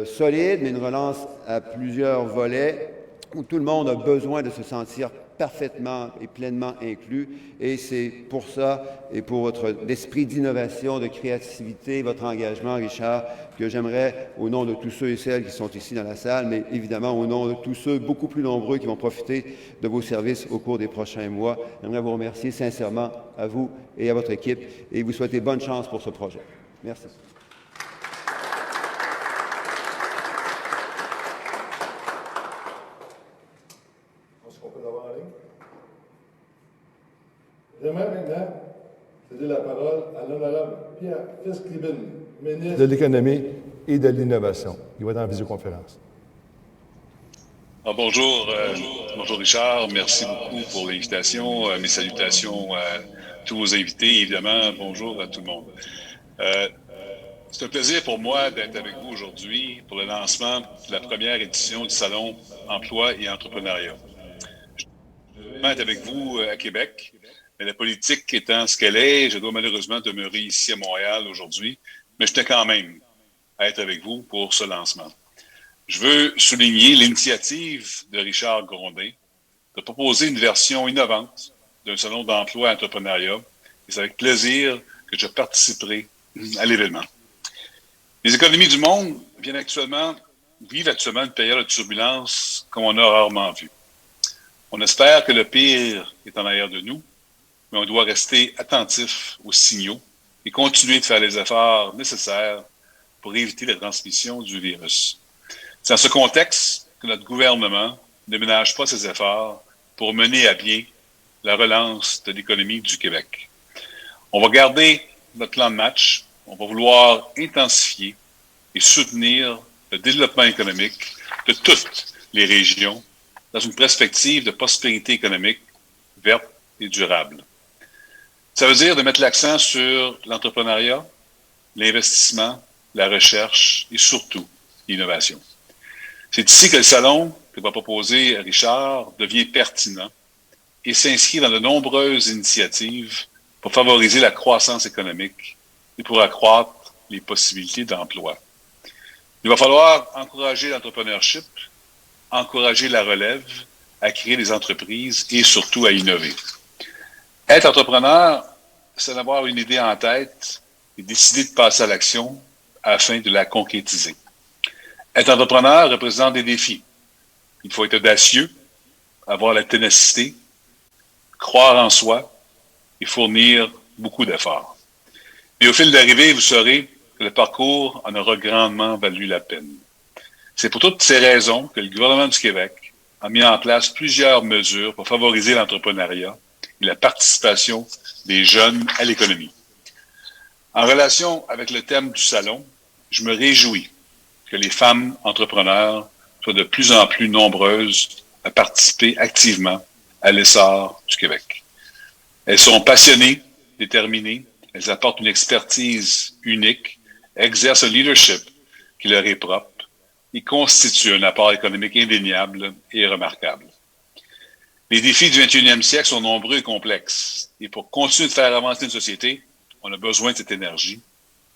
solide, mais une relance à plusieurs volets. où tout le monde a besoin de se sentir parfaitement et pleinement inclus. Et c'est pour ça et pour votre esprit d'innovation, de créativité, votre engagement, Richard, que j'aimerais, au nom de tous ceux et celles qui sont ici dans la salle, mais évidemment au nom de tous ceux beaucoup plus nombreux qui vont profiter de vos services au cours des prochains mois, j'aimerais vous remercier sincèrement à vous et à votre équipe et vous souhaiter bonne chance pour ce projet. Merci. Est-ce qu'on peut l'avoir en ligne? J'aimerais maintenant céder la parole à l'honorable Pierre Fitzgibbon, ministre de l'Économie et de l'Innovation. Il va être en visioconférence. Bonjour Richard, merci beaucoup pour l'invitation. Mes salutations à tous vos invités, évidemment. Bonjour à tout le monde. C'est un plaisir pour moi d'être avec vous aujourd'hui pour le lancement de la première édition du Salon Emploi et Entrepreneuriat. Je vais être avec vous à Québec, mais la politique étant ce qu'elle est, je dois malheureusement demeurer ici à Montréal aujourd'hui, mais je tenais quand même à être avec vous pour ce lancement. Je veux souligner l'initiative de Richard Grondin de proposer une version innovante d'un salon d'emploi et entrepreneuriat. Et c'est avec plaisir que je participerai à l'événement. Les économies du monde vivent actuellement une période de turbulence comme on a rarement vu. On espère que le pire est en arrière de nous, mais on doit rester attentif aux signaux et continuer de faire les efforts nécessaires pour éviter la transmission du virus. C'est dans ce contexte que notre gouvernement ne ménage pas ses efforts pour mener à bien la relance de l'économie du Québec. On va garder notre plan de match, on va vouloir intensifier et soutenir le développement économique de toutes les régions dans une perspective de prospérité économique verte et durable. Ça veut dire de mettre l'accent sur l'entrepreneuriat, l'investissement, la recherche et surtout l'innovation. C'est ici que le salon que va proposer Richard devient pertinent et s'inscrit dans de nombreuses initiatives pour favoriser la croissance économique et pour accroître les possibilités d'emploi. Il va falloir encourager l'entrepreneurship, encourager la relève, à créer des entreprises et surtout à innover. Être entrepreneur, c'est d'avoir une idée en tête et décider de passer à l'action afin de la concrétiser. Être entrepreneur représente des défis. Il faut être audacieux, avoir la ténacité, croire en soi et fournir beaucoup d'efforts. Et au fil d'arrivée, vous saurez que le parcours en aura grandement valu la peine. C'est pour toutes ces raisons que le gouvernement du Québec a mis en place plusieurs mesures pour favoriser l'entrepreneuriat et la participation des jeunes à l'économie. En relation avec le thème du salon, je me réjouis que les femmes entrepreneurs soient de plus en plus nombreuses à participer activement à l'essor du Québec. Elles sont passionnées, déterminées, elles apportent une expertise unique, exercent un leadership qui leur est propre et constituent un apport économique indéniable et remarquable. Les défis du 21e siècle sont nombreux et complexes. Et pour continuer de faire avancer une société, on a besoin de cette énergie,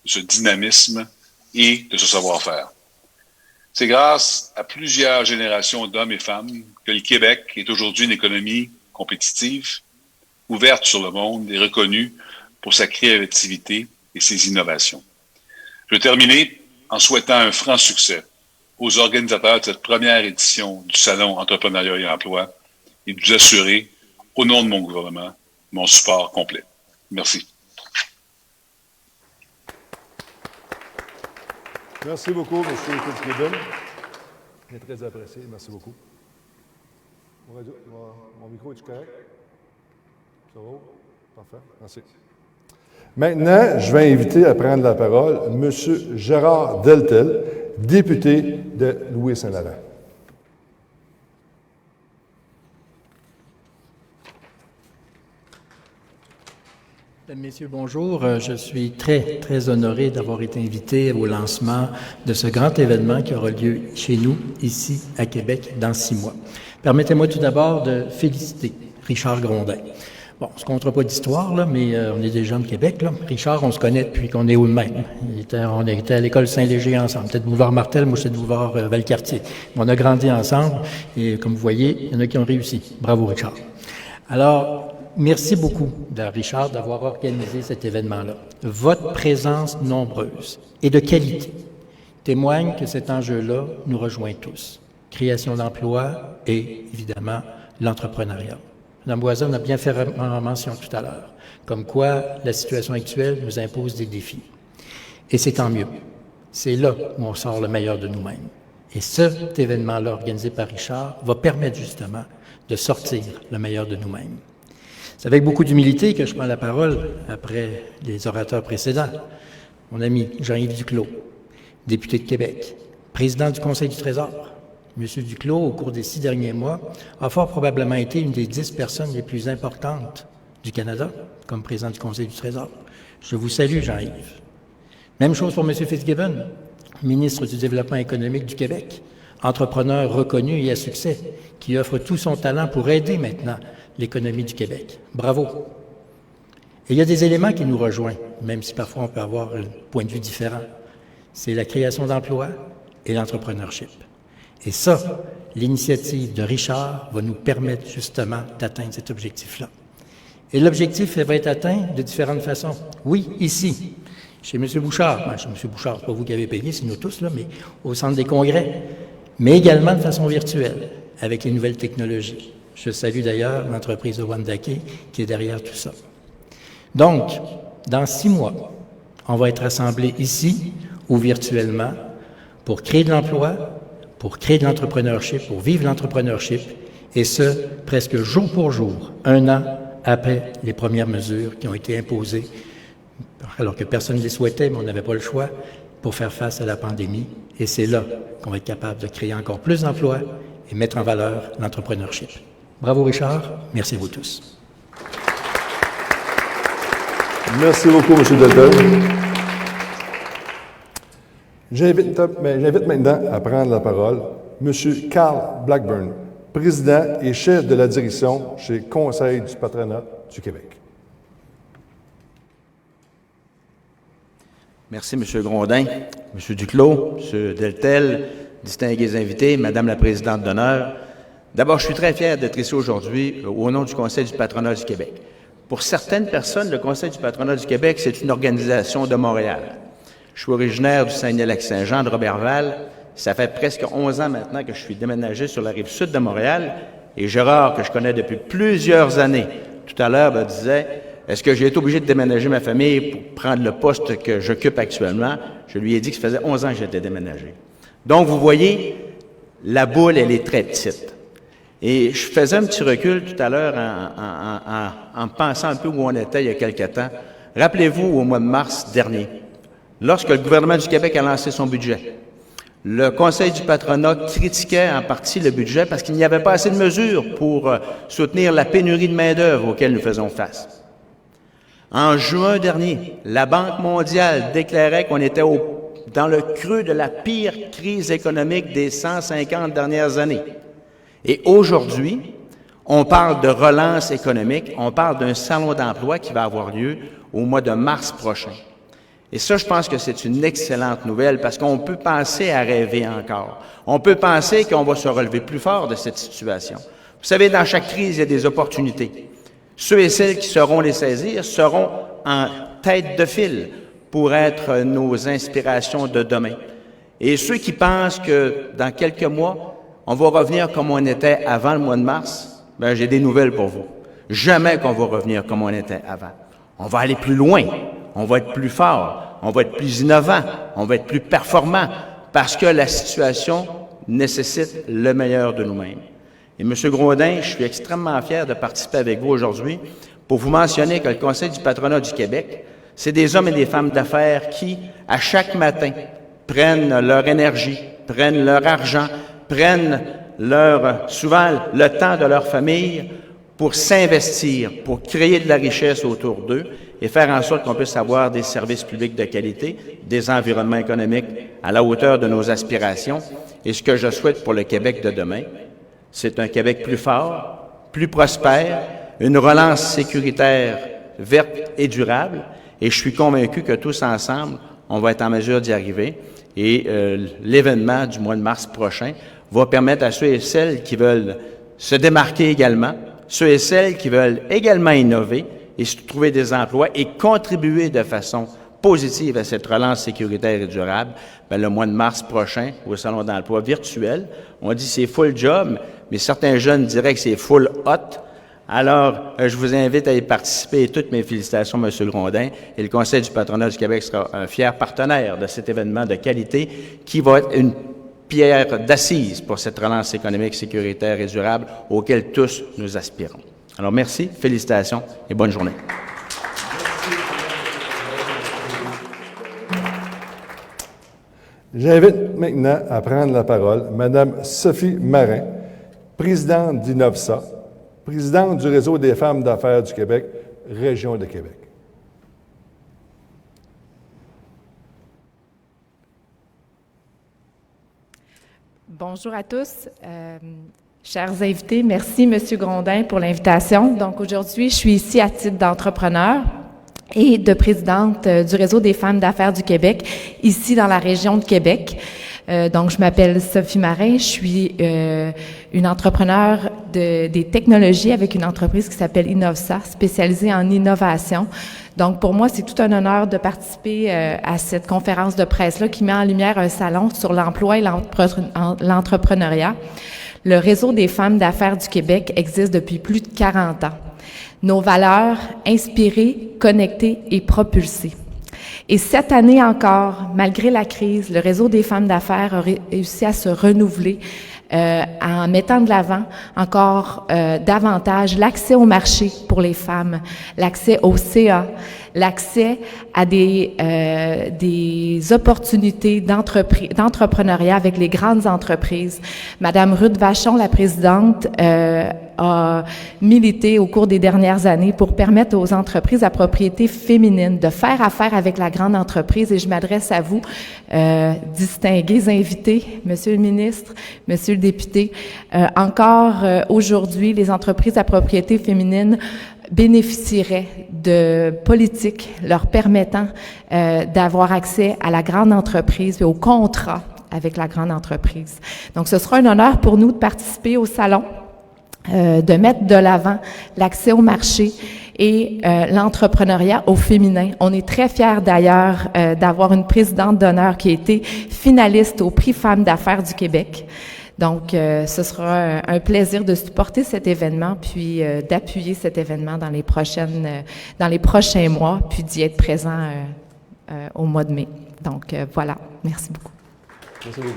de ce dynamisme et de ce savoir-faire. C'est grâce à plusieurs générations d'hommes et femmes que le Québec est aujourd'hui une économie compétitive, ouverte sur le monde et reconnue pour sa créativité et ses innovations. Je vais terminer en souhaitant un franc succès aux organisateurs de cette première édition du Salon Entrepreneuriat et Emploi et de vous assurer, au nom de mon gouvernement, mon support complet. Merci. Merci beaucoup, M. Fitzgibbon. Il est très apprécié. Merci beaucoup. Mon micro est-tu correct? Ça va? Parfait. Merci. Maintenant, je vais inviter à prendre la parole M. Gérard Deltel, député de Louis-Saint-Laurent. Messieurs, bonjour. Je suis très honoré d'avoir été invité au lancement de ce grand événement qui aura lieu chez nous, ici, à Québec, dans 6 mois. Permettez-moi tout d'abord de féliciter Richard Grondin Bon, on se comptera pas d'histoire, là, mais on est des gens de Québec, là. Richard, on se connaît depuis qu'on est où de même. On était à l'école Saint-Léger ensemble. Peut-être boulevard Martel, moi, c'est boulevard Valcartier. On a grandi ensemble et, comme vous voyez, il y en a qui ont réussi. Bravo, Richard. Alors, merci beaucoup, Richard, d'avoir organisé cet événement-là. Votre présence nombreuse et de qualité témoigne que cet enjeu-là nous rejoint tous. Création d'emplois et, évidemment, l'entrepreneuriat. Mme Boisson en a bien fait mention tout à l'heure, comme quoi la situation actuelle nous impose des défis. Et c'est tant mieux. C'est là où on sort le meilleur de nous-mêmes. Et cet événement-là, organisé par Richard, va permettre justement de sortir le meilleur de nous-mêmes. C'est avec beaucoup d'humilité que je prends la parole après les orateurs précédents. Mon ami Jean-Yves Duclos, député de Québec, président du Conseil du Trésor. M. Duclos, au cours des 6 derniers mois, a fort probablement été une des 10 personnes les plus importantes du Canada comme président du Conseil du Trésor. Je vous salue, Jean-Yves. Même chose pour M. Fitzgibbon, ministre du Développement économique du Québec, entrepreneur reconnu et à succès, qui offre tout son talent pour aider maintenant l'économie du Québec. Bravo. Et il y a des éléments qui nous rejoignent, même si parfois on peut avoir un point de vue différent. C'est la création d'emplois et l'entrepreneurship. Et ça, l'initiative de Richard va nous permettre justement d'atteindre cet objectif-là. Et l'objectif va être atteint de différentes façons. Oui, ici, chez M. Bouchard. Chez M. Bouchard, c'est pas vous qui avez payé, c'est nous tous, là, mais au centre des congrès. Mais également de façon virtuelle, avec les nouvelles technologies. Je salue d'ailleurs l'entreprise de Wandake qui est derrière tout ça. Donc, dans 6 mois, on va être rassemblés ici ou virtuellement pour créer de l'emploi, pour créer de l'entrepreneurship, pour vivre l'entrepreneurship, et ce, presque jour pour jour, 1 an après les premières mesures qui ont été imposées, alors que personne ne les souhaitait, mais on n'avait pas le choix, pour faire face à la pandémie. Et c'est là qu'on va être capable de créer encore plus d'emplois et mettre en valeur l'entrepreneurship. Bravo, Richard. Merci à vous tous. Merci beaucoup, M. Deltel. J'invite maintenant à prendre la parole M. Carl Blackburn, président et chef de la direction chez Conseil du patronat du Québec. Merci, M. Grondin, M. Duclos, M. Deltel, distingués invités, Madame la présidente d'honneur. D'abord, je suis très fier d'être ici aujourd'hui au nom du Conseil du patronat du Québec. Pour certaines personnes, le Conseil du patronat du Québec, c'est une organisation de Montréal. Je suis originaire du Saguenay-Lac-Saint-Jean, de Robertval. Ça fait presque 11 ans maintenant que je suis déménagé sur la rive sud de Montréal. Et Gérard, que je connais depuis plusieurs années, tout à l'heure me disait « Est-ce que j'ai été obligé de déménager ma famille pour prendre le poste que j'occupe actuellement? » Je lui ai dit que ça faisait 11 ans que j'étais déménagé. Donc, vous voyez, la boule, elle est très petite. Et je faisais un petit recul tout à l'heure en pensant un peu où on était il y a quelque temps. Rappelez-vous, au mois de mars dernier, lorsque le gouvernement du Québec a lancé son budget, le Conseil du patronat critiquait en partie le budget parce qu'il n'y avait pas assez de mesures pour soutenir la pénurie de main-d'œuvre auquel nous faisons face. En juin dernier, la Banque mondiale déclarait qu'on était dans le creux de la pire crise économique des 150 dernières années. Et aujourd'hui, on parle de relance économique, on parle d'un salon d'emploi qui va avoir lieu au mois de mars prochain. Et ça, je pense que c'est une excellente nouvelle parce qu'on peut penser à rêver encore. On peut penser qu'on va se relever plus fort de cette situation. Vous savez, dans chaque crise, il y a des opportunités. Ceux et celles qui sauront les saisir seront en tête de file pour être nos inspirations de demain. Et ceux qui pensent que dans quelques mois, on va revenir comme on était avant le mois de mars, bien, j'ai des nouvelles pour vous. Jamais qu'on va revenir comme on était avant. On va aller plus loin, on va être plus fort, on va être plus innovant, on va être plus performant, parce que la situation nécessite le meilleur de nous-mêmes. Et M. Grondin, je suis extrêmement fier de participer avec vous aujourd'hui pour vous mentionner que le Conseil du patronat du Québec, c'est des hommes et des femmes d'affaires qui, à chaque matin, prennent leur énergie, prennent leur argent, prennent souvent le temps de leur famille pour s'investir, pour créer de la richesse autour d'eux et faire en sorte qu'on puisse avoir des services publics de qualité, des environnements économiques à la hauteur de nos aspirations. Et ce que je souhaite pour le Québec de demain, c'est un Québec plus fort, plus prospère, une relance sécuritaire, verte et durable. Et je suis convaincu que tous ensemble, on va être en mesure d'y arriver. Et l'événement du mois de mars prochain va permettre à ceux et celles qui veulent se démarquer également, ceux et celles qui veulent également innover et se trouver des emplois et contribuer de façon positive à cette relance sécuritaire et durable, bien, le mois de mars prochain, au Salon d'emploi virtuel, on dit c'est full job, mais certains jeunes diraient que c'est full hot. Alors, je vous invite à y participer et toutes mes félicitations, M. Grondin. Et le Conseil du patronat du Québec sera un fier partenaire de cet événement de qualité qui va être une pierre d'assise pour cette relance économique, sécuritaire et durable auquel tous nous aspirons. Alors, merci, félicitations et bonne journée. J'invite maintenant à prendre la parole Mme Sophie Marin, présidente d'INOVSA, présidente du Réseau des femmes d'affaires du Québec, Région de Québec. Bonjour à tous. Chers invités, merci M. Grondin pour l'invitation. Donc aujourd'hui, je suis ici à titre d'entrepreneur et de présidente du Réseau des femmes d'affaires du Québec, ici dans la région de Québec. Donc, je m'appelle Sophie Marin, je suis une entrepreneure des technologies avec une entreprise qui s'appelle INOVSA, spécialisée en innovation. Donc, pour moi, c'est tout un honneur de participer à cette conférence de presse-là qui met en lumière un salon sur l'emploi et l'entrepreneuriat. Le Réseau des femmes d'affaires du Québec existe depuis plus de 40 ans. Nos valeurs, inspirer, connecter et propulser. Et cette année encore, malgré la crise, le Réseau des femmes d'affaires a réussi à se renouveler en mettant de l'avant encore davantage l'accès au marché pour les femmes, l'accès au CA, l'accès à des opportunités d'entrepreneuriat avec les grandes entreprises. Madame Ruth Vachon, la présidente, a milité au cours des dernières années pour permettre aux entreprises à propriété féminine de faire affaire avec la grande entreprise. Et je m'adresse à vous, distingués invités, Monsieur le ministre, Monsieur le député. Encore aujourd'hui, les entreprises à propriété féminine bénéficieraient de politiques leur permettant d'avoir accès à la grande entreprise et au contrat avec la grande entreprise. Donc, ce sera un honneur pour nous de participer au salon, de mettre de l'avant l'accès au marché et l'entrepreneuriat au féminin. On est très fiers d'ailleurs d'avoir une présidente d'honneur qui a été finaliste au Prix Femmes d'affaires du Québec. Donc, ce sera un plaisir de supporter cet événement, puis d'appuyer cet événement dans les prochains mois, puis d'y être présent au mois de mai. Donc, voilà. Merci beaucoup. Merci beaucoup.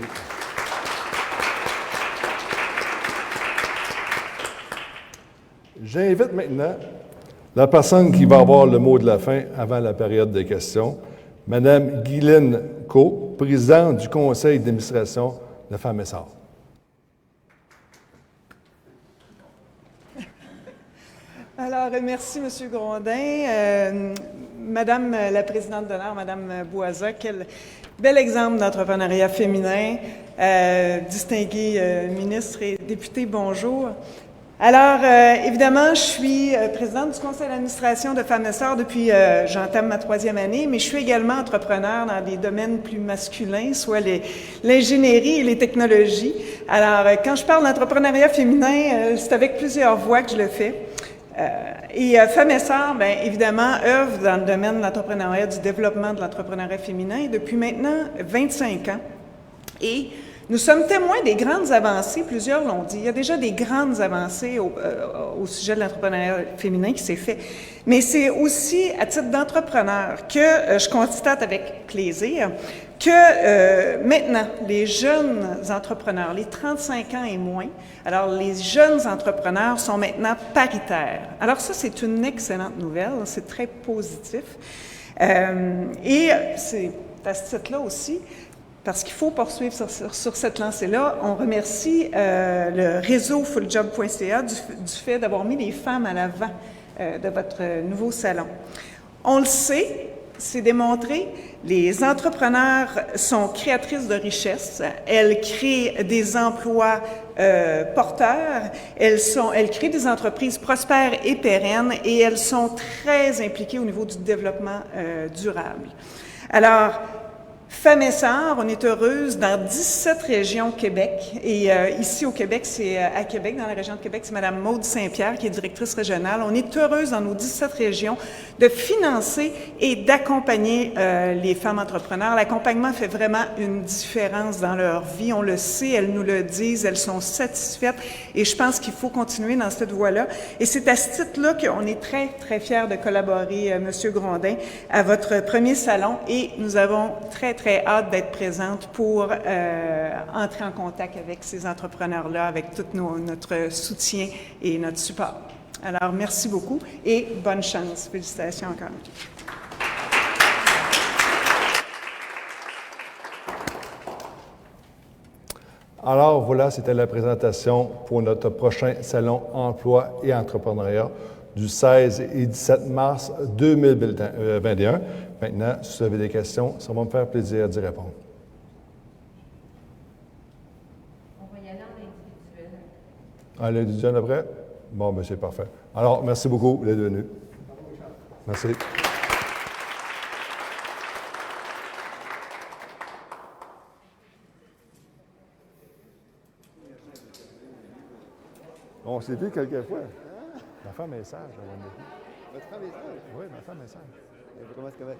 J'invite maintenant la personne qui va avoir le mot de la fin avant la période des questions, Mme Guylaine Co, présidente du Conseil d'administration de Femmes et Sœurs. Alors, merci, M. Grondin. Madame la présidente d'honneur, Madame Boisa, quel bel exemple d'entrepreneuriat féminin. Distingués ministres et députés, bonjour. Alors, évidemment, je suis présidente du conseil d'administration de Femmes et Sœurs depuis, j'entame ma 3e année, mais je suis également entrepreneur dans des domaines plus masculins, soit l'ingénierie et les technologies. Alors, quand je parle d'entrepreneuriat féminin, c'est avec plusieurs voix que je le fais. Et Femmes et Sœurs, bien évidemment, œuvre dans le domaine de l'entrepreneuriat, du développement de l'entrepreneuriat féminin depuis maintenant 25 ans. Et nous sommes témoins des grandes avancées, plusieurs l'ont dit. Il y a déjà des grandes avancées au sujet de l'entrepreneuriat féminin qui s'est fait. Mais c'est aussi, à titre d'entrepreneur, que je constate avec plaisir que maintenant, les jeunes entrepreneurs, les 35 ans et moins, alors les jeunes entrepreneurs sont maintenant paritaires. Alors ça, c'est une excellente nouvelle, c'est très positif. Et c'est à ce titre-là aussi, parce qu'il faut poursuivre sur cette lancée-là. On remercie le réseau fulljob.ca du fait d'avoir mis les femmes à l'avant de votre nouveau salon. On le sait, c'est démontré, les entrepreneurs sont créatrices de richesses, elles créent des emplois porteurs, elles créent des entreprises prospères et pérennes et elles sont très impliquées au niveau du développement durable. Alors, Femmes et Sœurs, on est heureuse dans 17 régions Québec. Et ici au Québec, c'est à Québec, dans la région de Québec, c'est Mme Maude Saint-Pierre qui est directrice régionale. On est heureuse dans nos 17 régions de financer et d'accompagner les femmes entrepreneurs. L'accompagnement fait vraiment une différence dans leur vie. On le sait, elles nous le disent, elles sont satisfaites. Et je pense qu'il faut continuer dans cette voie-là. Et c'est à ce titre-là qu'on est très, très fiers de collaborer, M. Grondin, à votre premier salon. Et nous avons très hâte d'être présente pour entrer en contact avec ces entrepreneurs-là, avec tout notre soutien et notre support. Alors, merci beaucoup et bonne chance. Félicitations encore. Alors, voilà, c'était la présentation pour notre prochain Salon Emploi et Entrepreneuriat du 16 et 17 mars 2021. Maintenant, si vous avez des questions, ça va me faire plaisir d'y répondre. On va y aller en individuel. En l'individuel après? Bon, bien, c'est parfait. Alors, merci beaucoup d'être venus. Merci. On s'est vu quelques fois. Ma femme est sage. Votre femme est sage? Oui, ma femme est sage. Et vous commencez comment?